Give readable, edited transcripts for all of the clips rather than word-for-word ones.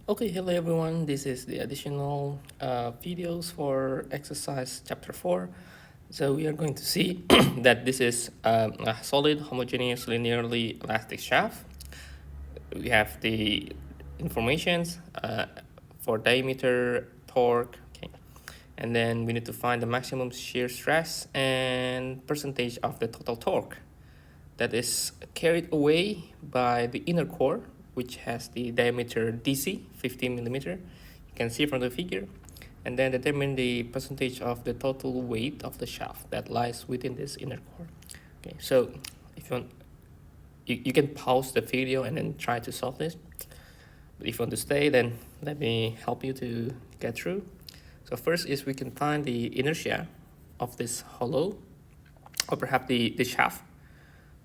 Okay, hello everyone. This is the additional videos for exercise chapter 4. So we are going to see that this is a solid, homogeneous, linearly elastic shaft. We have the informations for diameter, torque, okay. And then we need to find the maximum shear stress and percentage of the total torque that is carried away by the inner core, which has the diameter DC, 15 millimeter. You can see from the figure. And then determine the percentage of the total weight of the shaft that lies within this inner core. Okay, so if you want, you can pause the video and then try to solve this. But if you want to stay, then let me help you to get through. So first is we can find the inertia of this hollow, or perhaps the shaft.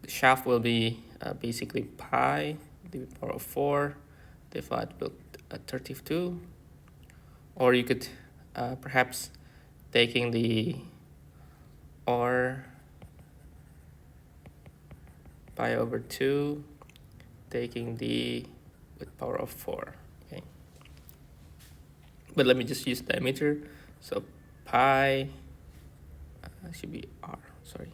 The shaft will be basically pi divided by 4 divided by 32. Or you could perhaps taking the r pi over 2, taking d with power of 4. Okay. But let me just use diameter. So pi should be r, sorry.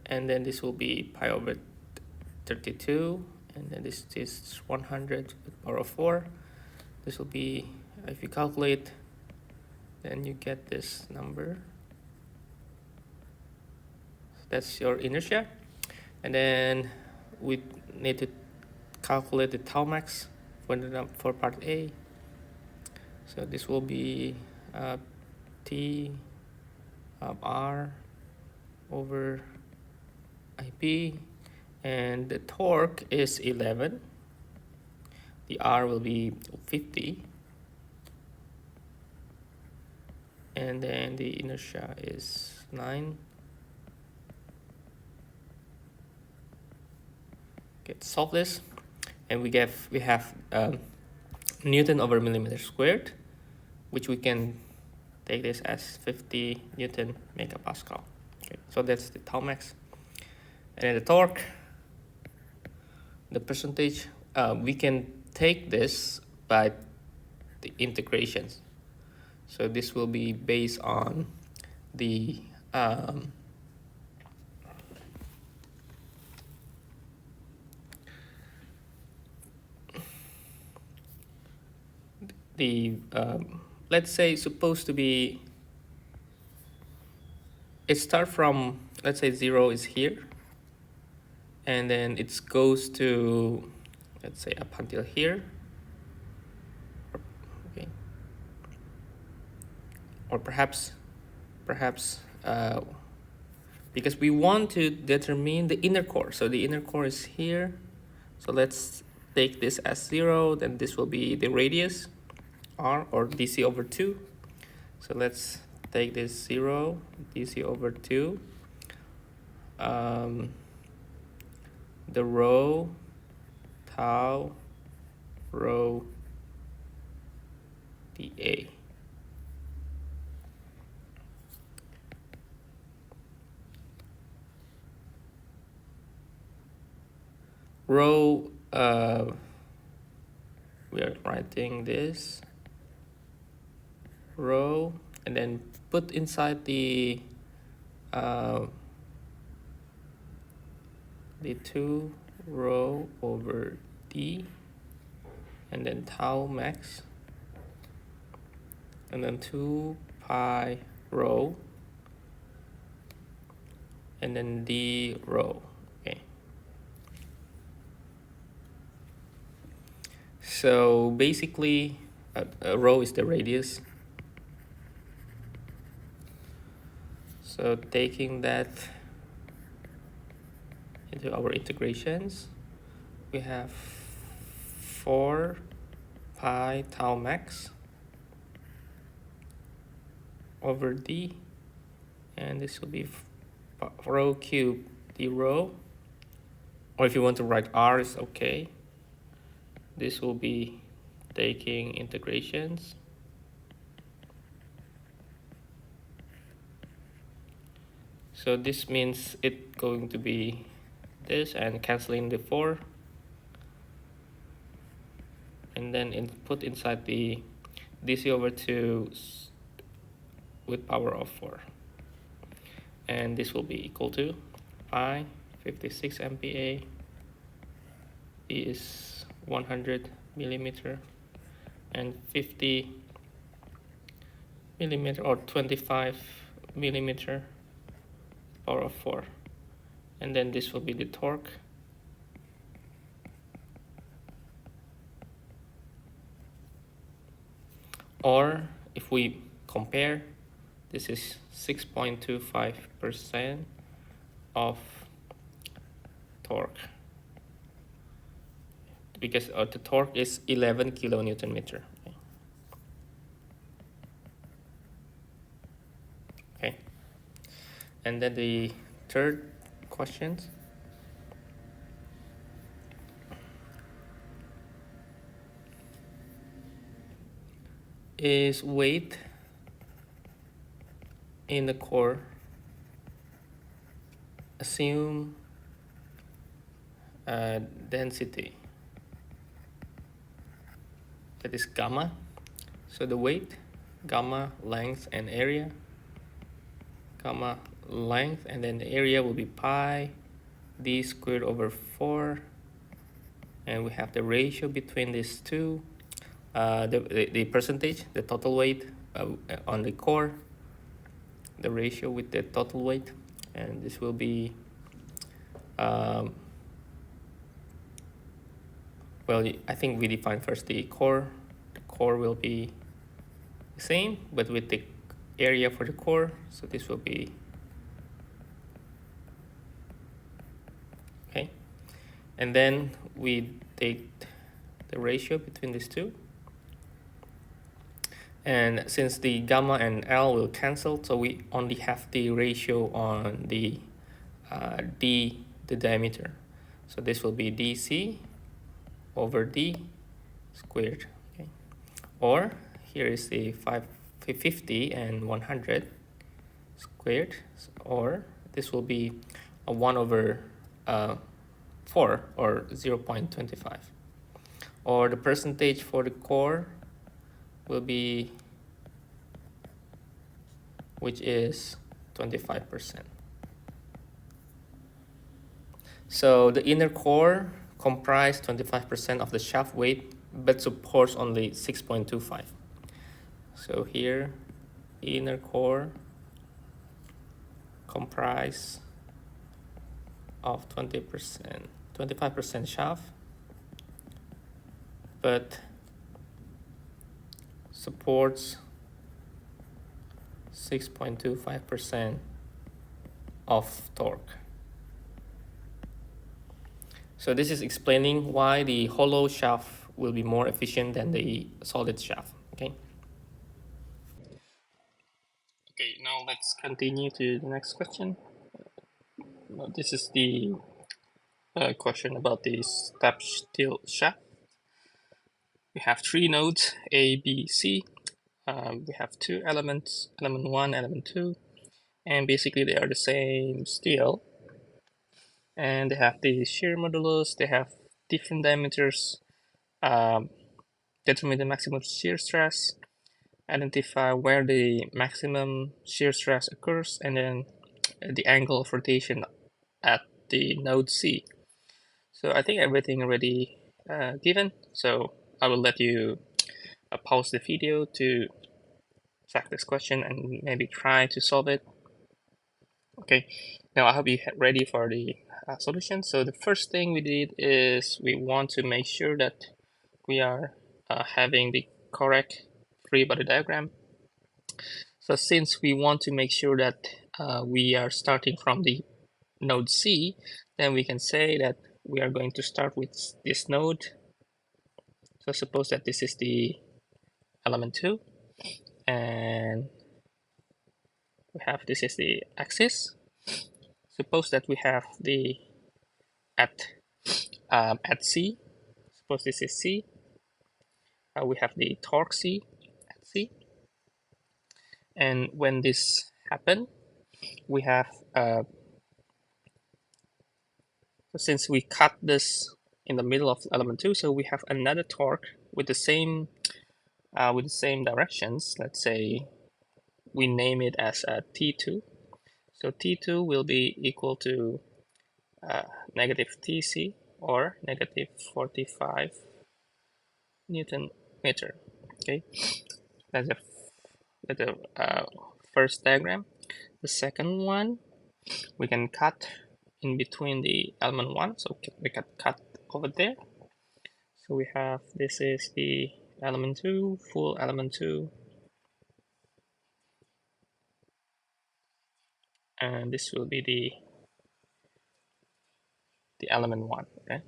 And then this will be pi over 32, and then this is 100 with power of 4. This will be, if you calculate, then you get this number. So that's your inertia. And then we need to calculate the tau max for part A. So this will be T of R over IP, and the torque is 11. The R will be 50. And then the inertia is 9. Okay, solve this, and we have Newton over millimeter squared, which we can take this as 50 Newton megapascal. Okay, so that's the tau max. And then the torque, the percentage, we can take this by the integrations. So this will be based on the let's say supposed to be, it start from, let's say 0 is here, and then it goes to, let's say up until here. Okay. Or perhaps because we want to determine the inner core. So the inner core is here. So let's take this as 0, then this will be the radius, r, or dc over 2. So let's take this 0, dc over 2. The rho, tau, rho, dA. Rho, we are writing this rho, and then put inside the 2 rho over d, and then tau max, and then 2 pi rho, and then d rho. Okay. So basically, rho is the radius. So taking that into our integrations, we have 4 pi tau max over d, and this will be rho cube d rho, or if you want to write r, is okay. This will be taking integrations. So this means it going to be this, and canceling the 4. and then put inside the DC over 2 with power of 4, and this will be equal to pi 56 MPa is 100 millimeter, and 50 millimeter or 25 millimeter power of 4, and then this will be the torque. Or if we compare, this is 6.25% of torque, because the torque is 11 kilonewton meter. Okay. And then the third question is weight in the core. Assume density, that is gamma. So the weight, gamma, length, and area. Gamma, length, and then the area will be pi d squared over 4. And we have the ratio between these two. The percentage, the total weight on the core, the ratio with the total weight, and this will be well, I think we define first the core. The core will be the same, but with the area for the core. So this will be okay. And then we take the ratio between these two. And since the gamma and L will cancel, so we only have the ratio on the D, the diameter. So this will be DC over D squared. Okay. Or here is the 550 and 100 squared, or this will be a 1 over 4, or 0.25. Or the percentage for the core will be, which is 25%. So the inner core comprise 25% of the shaft weight, but supports only 6.25. So here, inner core comprise of 20%, 25% shaft, but supports 6.25% of torque. So this is explaining why the hollow shaft will be more efficient than the solid shaft. Okay. Okay, now let's continue to the next question. This is the question about the step steel shaft. We have 3 nodes, A, B, C. We have 2 elements, element 1, element 2, and basically they are the same steel. And they have the shear modulus, they have different diameters, determine the maximum shear stress, identify where the maximum shear stress occurs, and then the angle of rotation at the node C. So I think everything already given, so I will let you pause the video to check this question and maybe try to solve it. Okay, now I hope you're ready for the solution. So the first thing we did is we want to make sure that we are having the correct free body diagram. So since we want to make sure that we are starting from the node C, then we can say that we are going to start with this node. So suppose that this is the element 2, and we have this is the axis. Suppose that we have the at C. Suppose this is C. We have the torque C at C. And when this happen, we have so since we cut this in the middle of element 2, so we have another torque with the same directions. Let's say we name it as T2. So T2 will be equal to negative TC, or negative 45 Newton meter. Okay, that's the first diagram. The second one, we can cut in between the element 1, so we can cut over there. So we have, this is the element 2, full element 2, and this will be the element 1. Okay,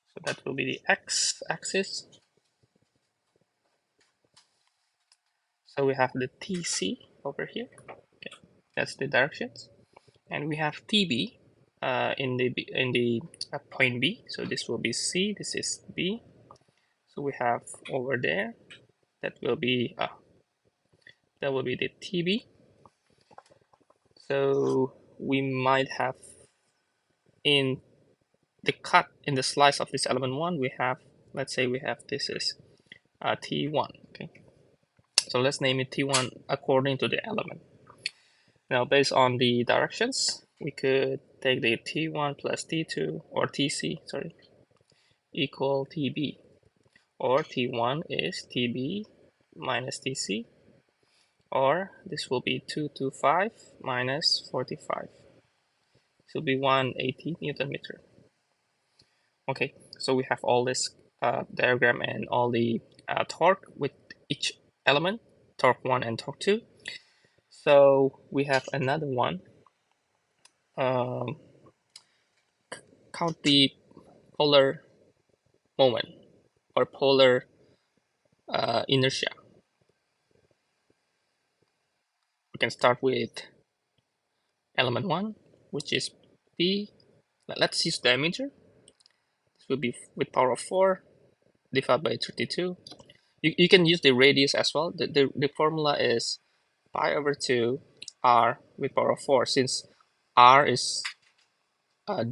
so that will be the x-axis. So we have the TC over here. Okay, that's the directions, and we have TB in the point B. So this will be C. This is B. So we have over there, that will be the TB. So we might have in the cut, in the slice of this element 1, we have, let's say we have, this is T1. Okay, so let's name it T1 according to the element. Now based on the directions, we could take the T1 plus T2, or TC, sorry, equal TB, or T1 is TB minus TC, or this will be 225 minus 45. This will be 180 Newton meter. Okay, so we have all this diagram and all the torque with each element, torque 1 and torque 2. So we have another one. Count the polar moment, or polar inertia. We can start with element 1, which is P. Let's use diameter. This will be with power of 4 divided by 32. You can use the radius as well. The formula is pi over 2 r with power of 4, since r is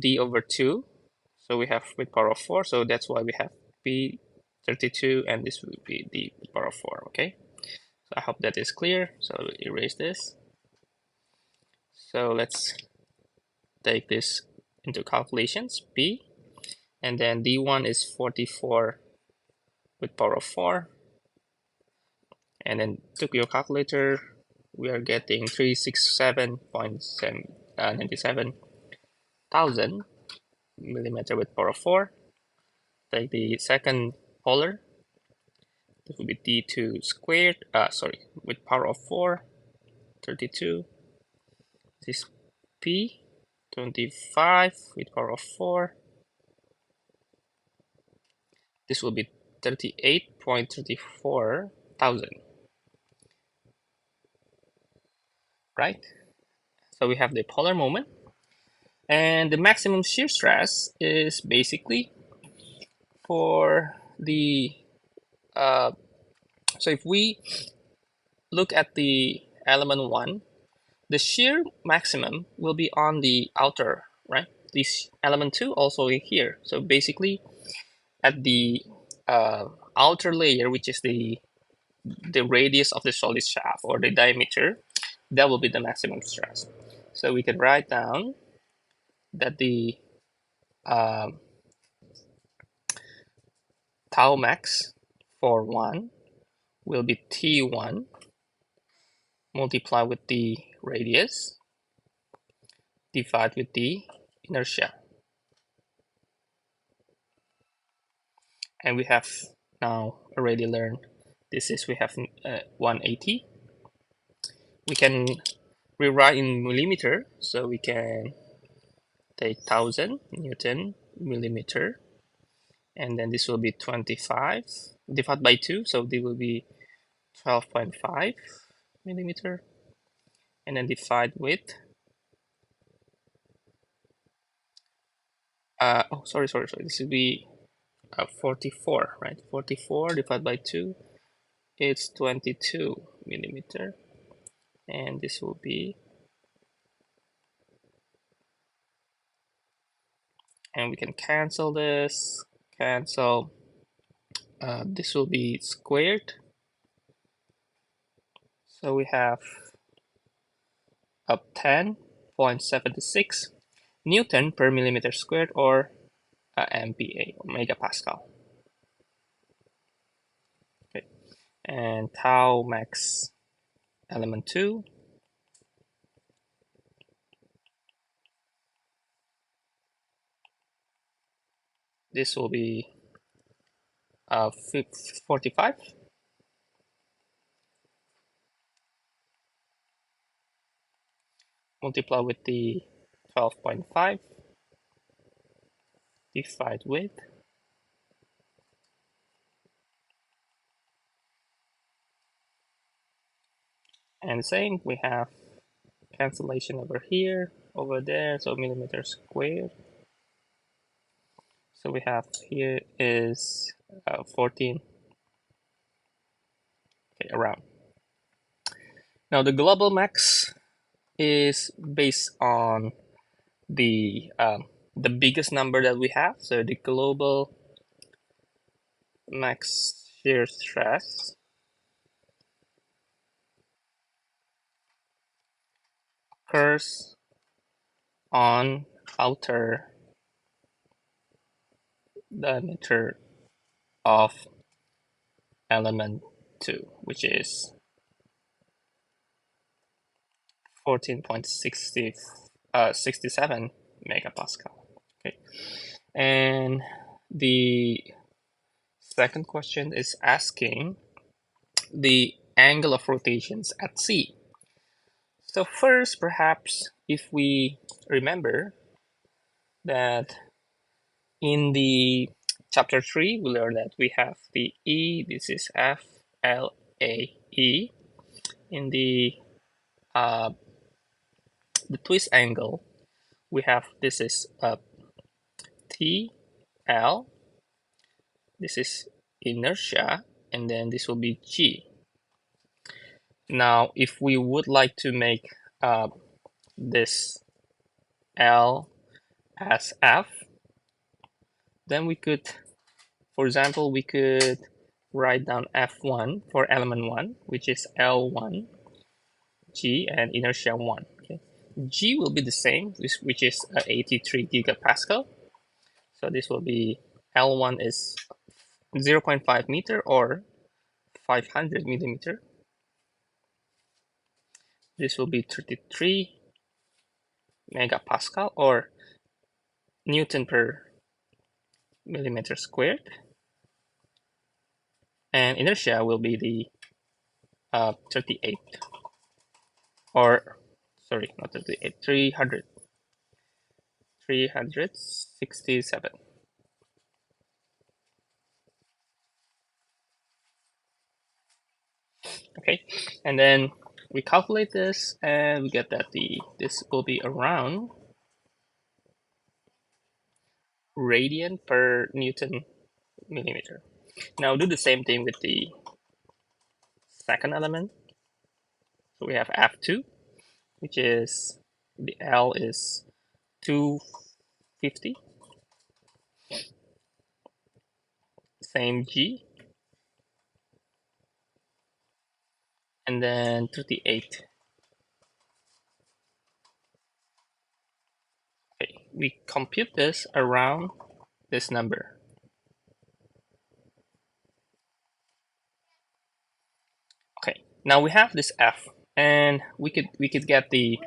d over 2, so we have with power of 4, so that's why we have p 32, and this will be d with power of 4. Okay, so I hope that is clear. So erase this. So let's take this into calculations, p, and then d1 is 44 with power of 4, and then took your calculator, we are getting 367.97 thousand millimeter with power of 4. Take the second polar, this will be d2 squared, with power of 4, 32. This is p 25 with power of 4. This will be 38.34 thousand, right? So we have the polar moment, and the maximum shear stress is basically for the so if we look at the element 1, the shear maximum will be on the outer, right? This element 2 also in here. So basically at the outer layer, which is the radius of the solid shaft, or the diameter, that will be the maximum stress. So we can write down that the tau max for 1 will be T1 multiplied with the radius divided with the inertia. And we have now already learned this is, we have 180. We can rewrite in millimeter, so we can take 1000 Newton millimeter, and then this will be 25 divided by 2, so they will be 12.5 millimeter, and then divide with sorry, this will be 44, right? 44 divided by 2, it's 22 millimeter. and this will be, and we can cancel this, cancel. This will be squared. So we have up 10.76 Newton per millimeter squared, or MPa, or megapascal. Okay, and tau max element 2. This will be 45. Multiply with the 12.5, divide with, and same, we have cancellation over here, over there, so millimeter squared. So we have here is 14, okay, around. Now the global max is based on the biggest number that we have. So the global max shear stress occurs on outer diameter of element 2, which is 14.67 megapascal. Okay, and the second question is asking the angle of rotations at sea. So first, perhaps if we remember that in the chapter 3, we learned that we have the E, this is F, L, A, E. In the twist angle, we have, this is T, L, this is inertia, and then this will be G. Now, if we would like to make this L as F, then we could, for example, we could write down F1 for element 1, which is L1, G, and inertia 1. Okay. G will be the same, which is 83 gigapascal. So this will be, L1 is 0.5 meter or 500 millimeter. This will be 33 megapascal, or Newton per millimeter squared. And inertia will be the 38, or sorry, not 38, 367. Okay, and then we calculate this, and we get that this will be around radian per Newton millimeter. Now do the same thing with the second element. So we have F2, which is, the L is 250, same G, and then 38. Okay, we compute this around this number. Okay, now we have this F, and we could get the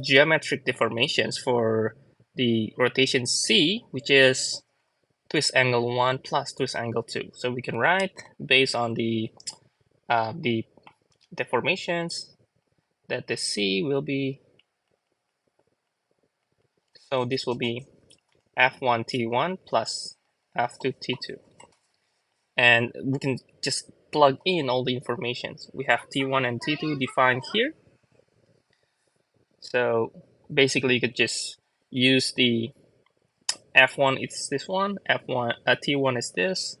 geometric deformations for the rotation C, which is twist angle 1 plus twist angle 2. So we can write based on the deformations that the C will be. So this will be F1 T1 plus F2 T2. And we can just plug in all the informations. We have T1 and T2 defined here. So basically you could just use the F1 is this one, T1 is this,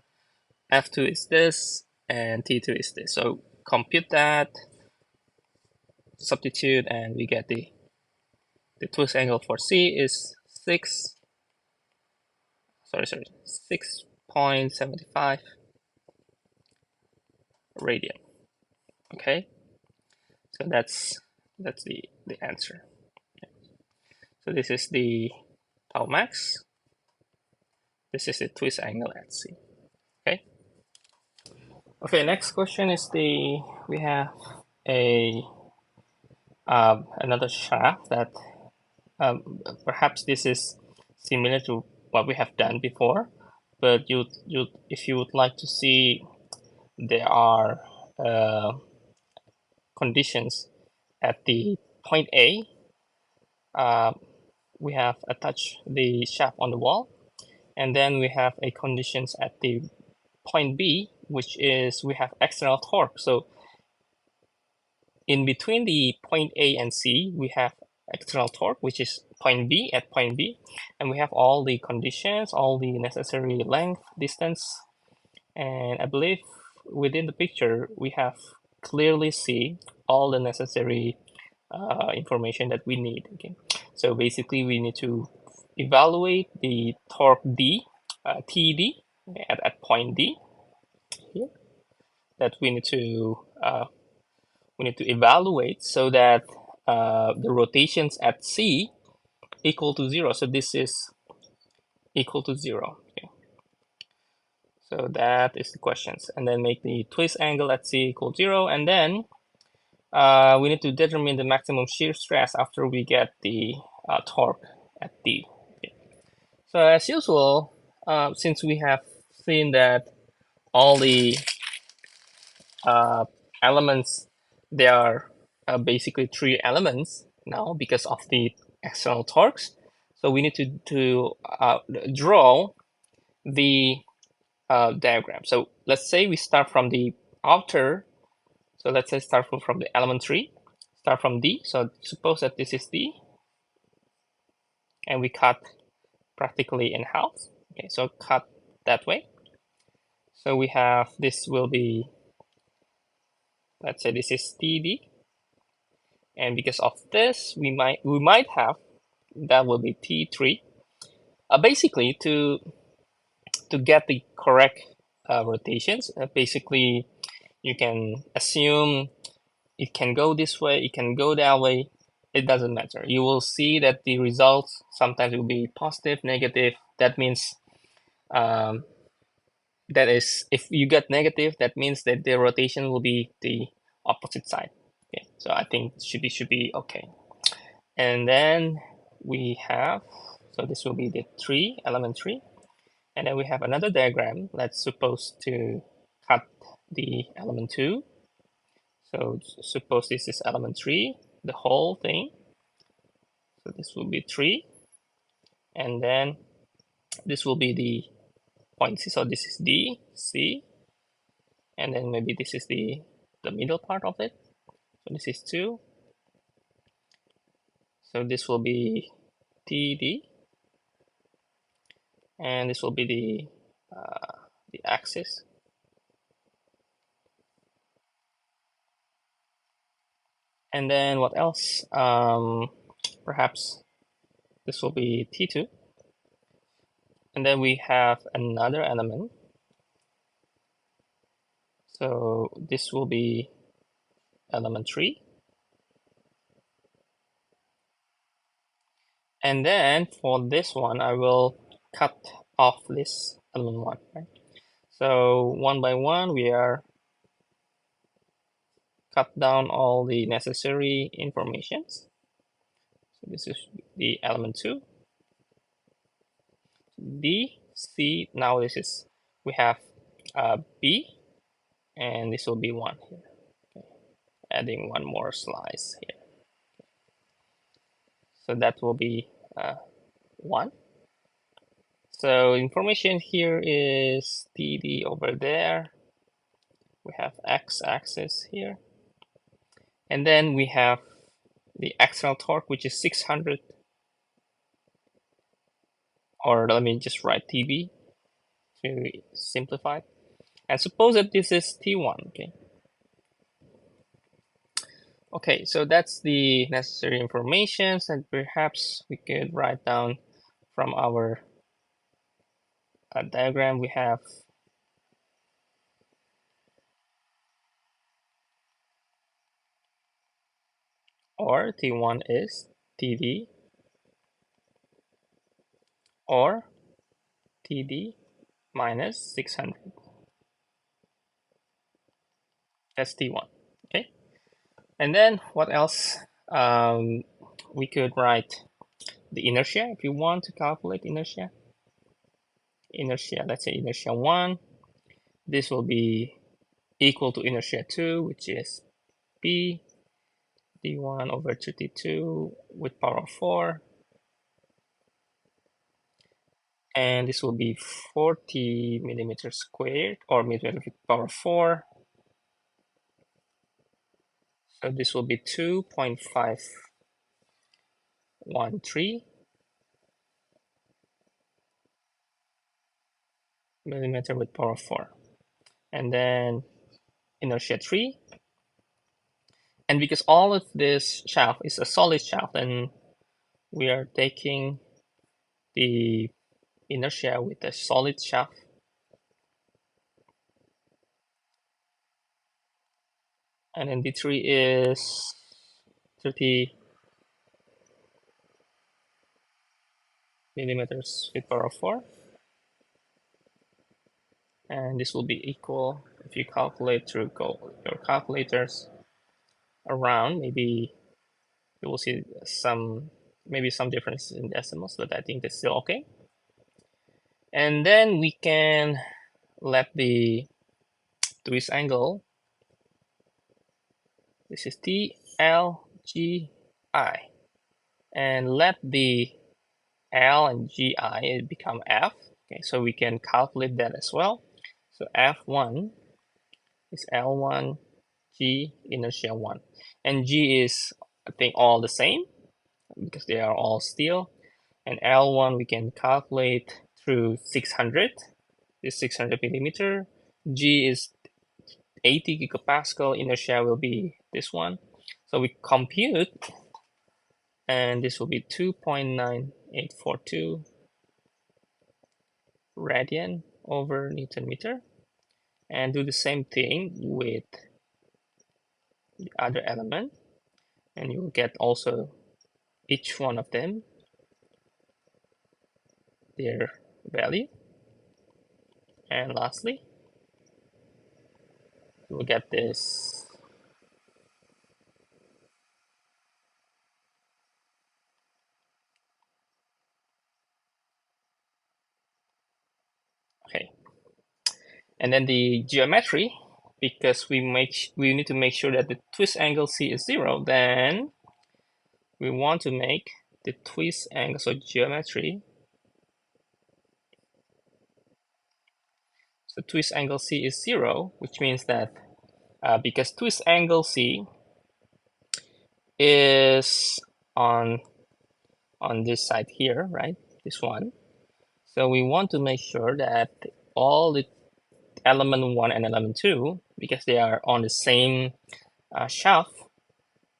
F2 is this, and T2 is this. So compute that, substitute, and we get the twist angle for C is 6.75 radian. Okay, so that's the answer. So this is the tau max. This is the twist angle at C. Okay. Okay. Next question is we have a another shaft that perhaps this is similar to what we have done before, but if you would like to see there are conditions at the point A, we have attached the shaft on the wall, and then we have a conditions at the point B, which is we have external torque. So in between the point A and C, we have external torque, which is point B at point B, and we have all the conditions, all the necessary length, distance, and I believe within the picture we have clearly see all the necessary information that we need. Okay, so basically we need to evaluate the torque D, TD at point D here that we need to evaluate so that the rotations at C equal to 0. So this is equal to 0. Okay. So that is the questions. And then make the twist angle at C equal 0. And then we need to determine the maximum shear stress after we get the torque at D. Okay. So as usual, since we have seen that all the elements, there are basically 3 elements now because of the external torques. So we need to draw the diagram. So let's say we start from the outer. So let's say start from the element 3, start from D. So suppose that this is D, and we cut practically in half. Okay, so cut that way. So we have, this will be, let's say this is TD, and because of this, we might have, that will be T3. Basically, to get the correct rotations, basically you can assume it can go this way, it can go that way. It doesn't matter. You will see that the results sometimes will be positive, negative. That means that is, if you get negative, that means that the rotation will be the opposite side. Okay, so I think should be okay. And then we have, so this will be the element 3. And then we have another diagram. Let's suppose to cut the element 2. So suppose this is element 3, the whole thing. So this will be 3. And then this will be the point C. So this is D, C. And then maybe this is the middle part of it. So this is 2. So this will be TD. And this will be the axis. And then what else? Perhaps this will be T2. And then we have another element. So this will be element 3. And then for this one, I will cut off this element 1. Right? So one by one, we are cut down all the necessary informations. So this is the element 2. D, C, now this is, we have B, and this will be 1 here. Okay. Adding one more slice here. So that will be 1. So information here is TD over there. We have x-axis here. And then we have the external torque, which is 600. Or let me just write TB to simplify. And suppose that this is T1, okay? Okay, so that's the necessary information that perhaps we could write down from our diagram. We have or T1 is TD or TD minus 600. That's T1. Okay, and then what else? We could write the inertia if you want to calculate inertia. Inertia, let's say inertia 1. This will be equal to inertia 2, which is P d1 over 32 with power of 4. And this will be 40 millimeters squared, or millimeters with power of 4. So this will be 2.513 millimeter with power of 4. And then inertia 3. And because all of this shaft is a solid shaft, and we are taking the inertia with a solid shaft. And then D3 is 30 millimeters with power of 4. And this will be equal, if you calculate through your calculators around, maybe you will see maybe some difference in decimals, but I think that's still okay. And then we can let the twist angle, this is TLGI, and let the L and GI become F. Okay, so we can calculate that as well. So F1 is L1 G inertia 1, and G is, I think, all the same because they are all steel. And L1 we can calculate through 600, this 600 millimeter. G is 80 gigapascal, inertia will be this one. So we compute, and this will be 2.9842 radian over Newton meter. And do the same thing with the other element, and you will get also each one of them their value. And lastly, you will get this. Okay, and then the geometry, because we need to make sure that the twist angle C is 0, then we want to make the twist angle, so geometry, so twist angle C is 0, which means that because twist angle C is on this side here, right, this one, so we want to make sure that all the element 1 and element 2, because they are on the same shaft,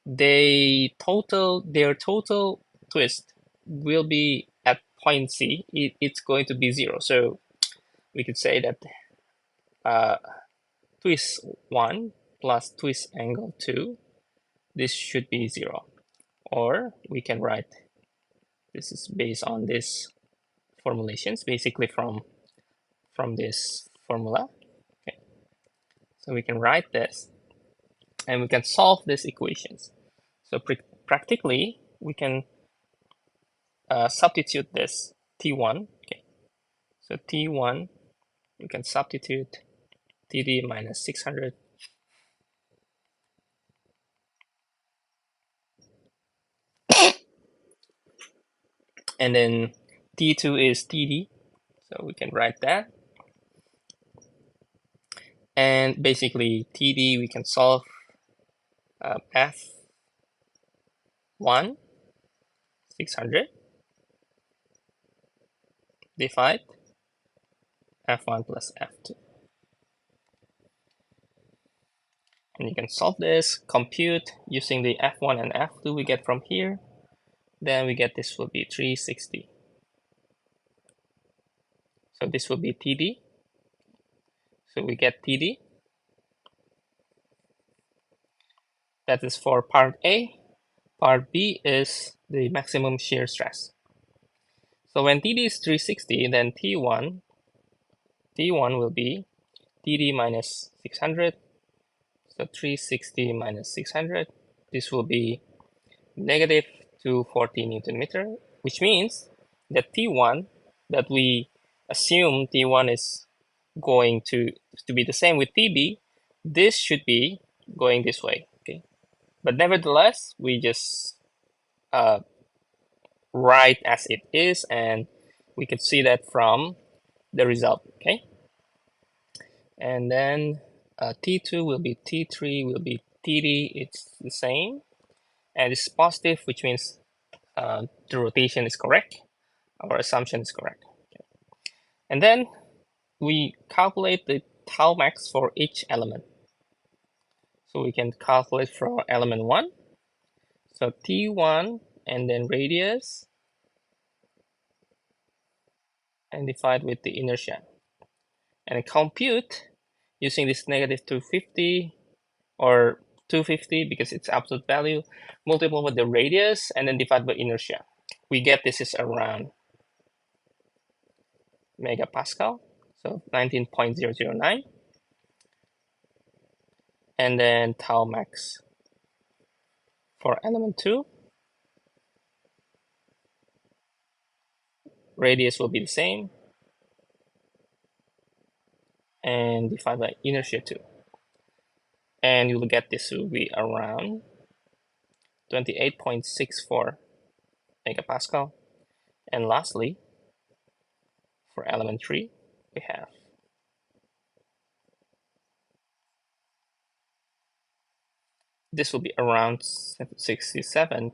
their total twist will be at point C. It's going to be 0. So we could say that twist 1 plus twist angle 2, this should be 0. Or we can write, this is based on this formulations, basically from this formula. Okay. So we can write this, and we can solve these equations. So practically, we can substitute this T1. Okay, so T1, we can substitute TD minus 600. And then T2 is TD, so we can write that. And basically, TD, we can solve F1, 600, divide F1 plus F2. And you can solve this, compute using the F1 and F2 we get from here. Then we get this will be 360. So this will be TD. So we get TD. That is for part A. Part B is the maximum shear stress. So when TD is 360, then T1 will be TD minus 600. So 360 minus 600. This will be negative 240 Newton meter, which means that T1, that we assume T1 is going to be the same with TB, this should be going this way. Okay, but nevertheless, we just write as it is, and we can see that from the result. Okay, and then T2 will be T3 will be TD. It's the same, and it's positive, which means the rotation is correct. Our assumption is correct. Okay. And then we calculate the tau max for each element. So we can calculate for element 1. So T1 and then radius and divide with the inertia. And compute using this negative 250 or 250 because it's absolute value, multiple with the radius and then divide by inertia. We get this is around megapascal, so 19.009. And then tau max for element 2. Radius will be the same. And divide by inertia 2. And you'll get this will be around 28.64 megapascal. And lastly, for element 3, we have this will be around 67.90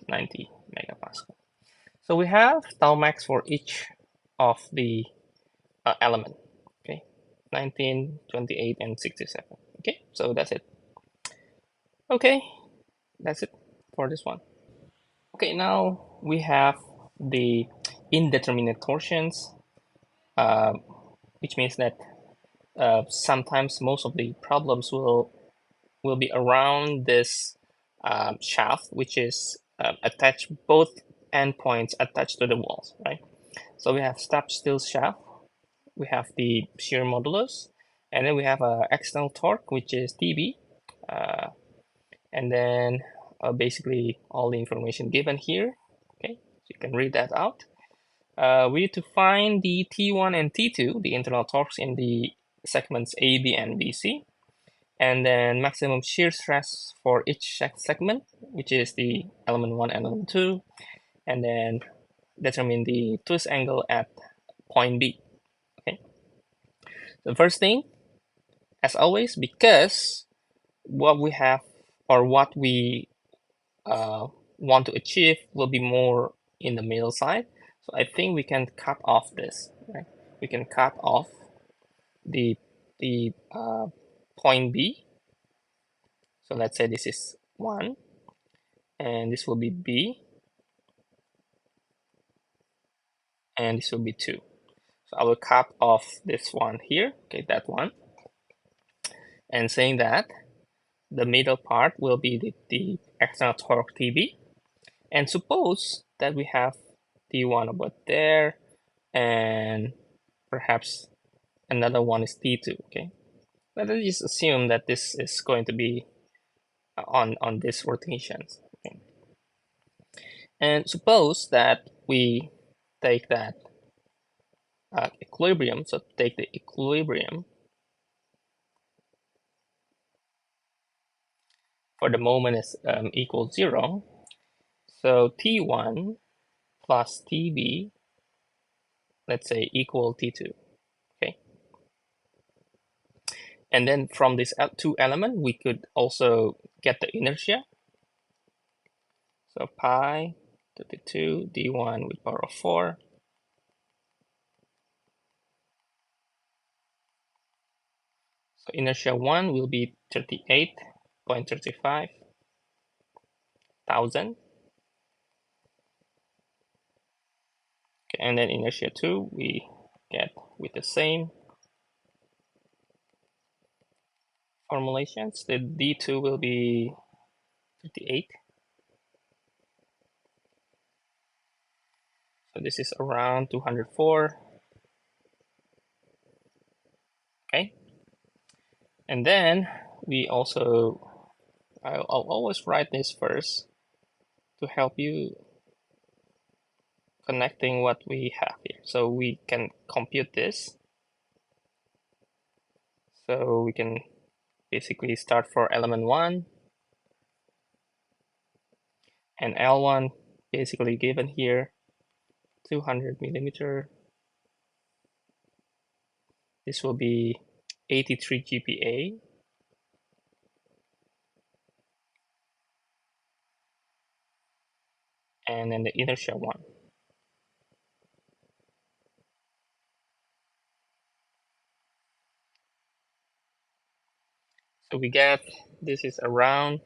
megapascal. So we have tau max for each of the element. Okay, 19, 28, and 67. Okay, so that's it. Okay, that's it for this one. Okay, now we have the indeterminate torsions, which means that sometimes most of the problems will be around this shaft, which is attached, both endpoints attached to the walls, right? So we have step steel shaft, we have the shear modulus, and then we have external torque, which is TB, and then basically all the information given here. Okay, so you can read that out. We need to find the T1 and T2, the internal torques in the segments A, B, and BC, and then maximum shear stress for each segment, which is the element 1 and element 2, and then determine the twist angle at point B. Okay. The first thing, as always, because what we have or what we want to achieve will be more in the middle side, so I think we can cut off this. Right? We can cut off the point B. So let's say this is 1, and this will be B, and this will be 2. So I will cut off this one here, okay, that one, and saying that the middle part will be the external torque TB, and suppose that we have T1 about there, and perhaps another one is T2, okay? Let us just assume that this is going to be on this rotations, okay? And suppose that we take that equilibrium, so take the equilibrium for the moment is equals 0. So T1 plus TB, let's say equal T2, okay? And then from this two element, we could also get the inertia. So pi 32 d1 with power of 4. So inertia 1 will be 38.35 thousand. Okay, and then inertia 2 we get with the same formulations. The D2 will be 58. So this is around 204. Okay. And then we also, I'll always write this first to help you connecting what we have here. So we can compute this. So we can basically start for element 1 and L1 basically given here 200 millimeter. This will be 83 GPa. And then the inertia 1. So we get this is around,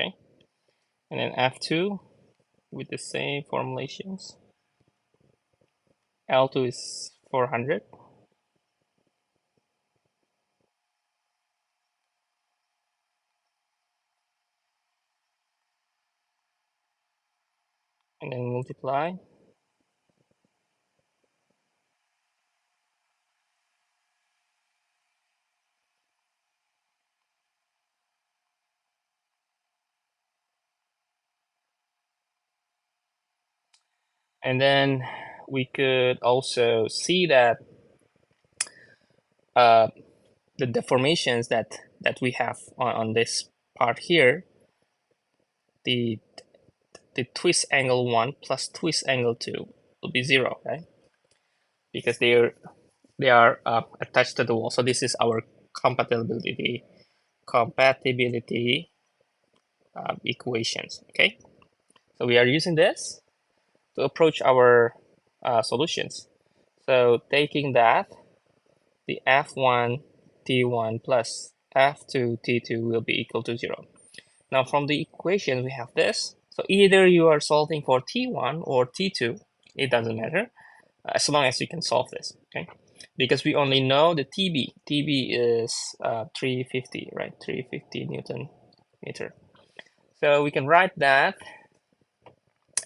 okay, and then F2 with the same formulations. L2 is 400. And then multiply. And then we could also see that the deformations that we have on this part here, the twist angle 1 plus twist angle 2 will be 0, right? Because they are attached to the wall. So this is our compatibility equations. Okay, so we are using this to approach our solutions. So taking that, the F1 T1 plus F2 T2 will be equal to 0. Now from the equation we have this. So either you are solving for T1 or T2, it doesn't matter, as long as you can solve this, okay? Because we only know the TB. TB is 350, right? 350 Newton meter. So we can write that,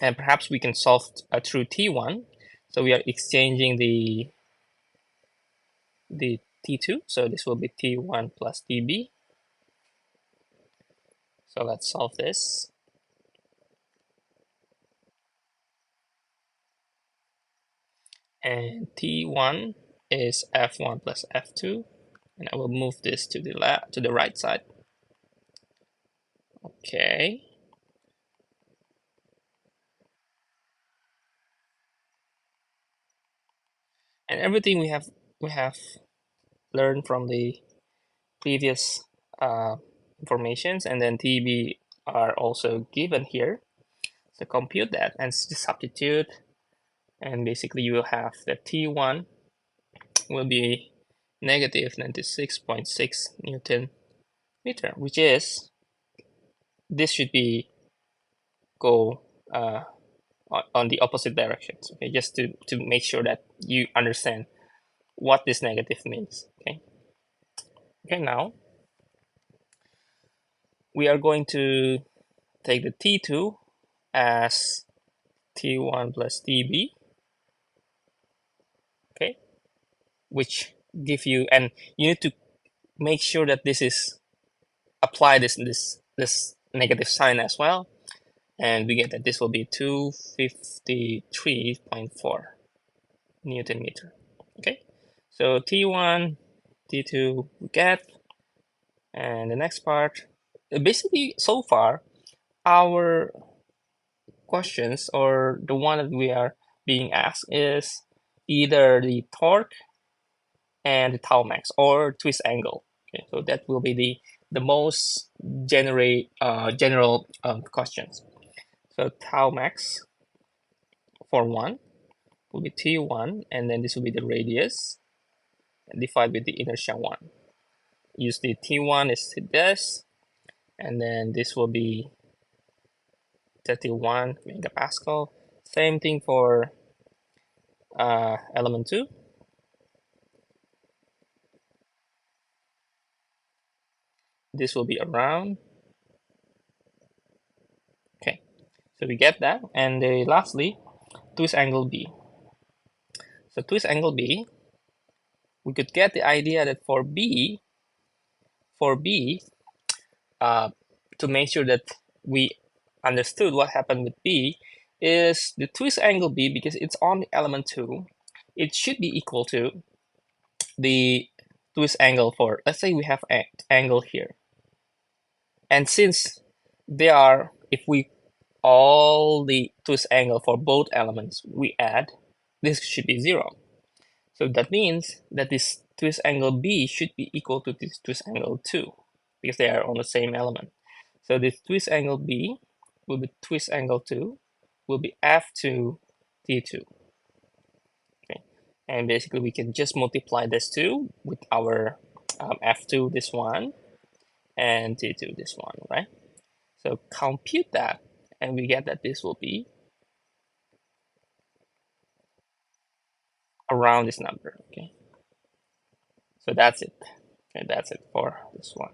and perhaps we can solve through T1. So we are exchanging the T2. So this will be T1 plus TB. So let's solve this. And T1 is F1 plus F2. And I will move this to the right side. Okay. And everything we have learned from the previous informations, and then TB are also given here. So compute that and substitute, and basically you will have that T1 will be negative 96.6 Newton meter, which is, this should be go on the opposite directions, okay, just to make sure that you understand what this negative means. Okay, now we are going to take the T2 as T1 plus TB, okay, which give you, and you need to make sure that this is apply this negative sign as well, and we get that this will be 253.4 Newton meter. Okay, so T1, T2 we get, and the next part, basically so far our questions, or the one that we are being asked, is either the torque and the tau max or twist angle. Okay, so that will be the most general questions. So tau max for 1, will be T1, and then this will be the radius, and divide with the inertia 1. Use the T1 is this, and then this will be 31 megapascal. Same thing for element 2. This will be around. Okay, so we get that. And lastly, twist angle B. So twist angle B, we could get the idea that for B, to make sure that we understood what happened with B, is the twist angle B, because it's on the element 2, it should be equal to the twist angle for, let's say we have an angle here. And since they are, if we all the twist angle for both elements we add, this should be 0. So that means that this twist angle B should be equal to this twist angle 2, because they are on the same element. So this twist angle B will be twist angle 2 will be F2 T2. Okay, and basically we can just multiply this 2 with our F2 this one and T2 this one, right? So compute that, and we get that this will be around this number. Okay, so that's it. And that's it for this one.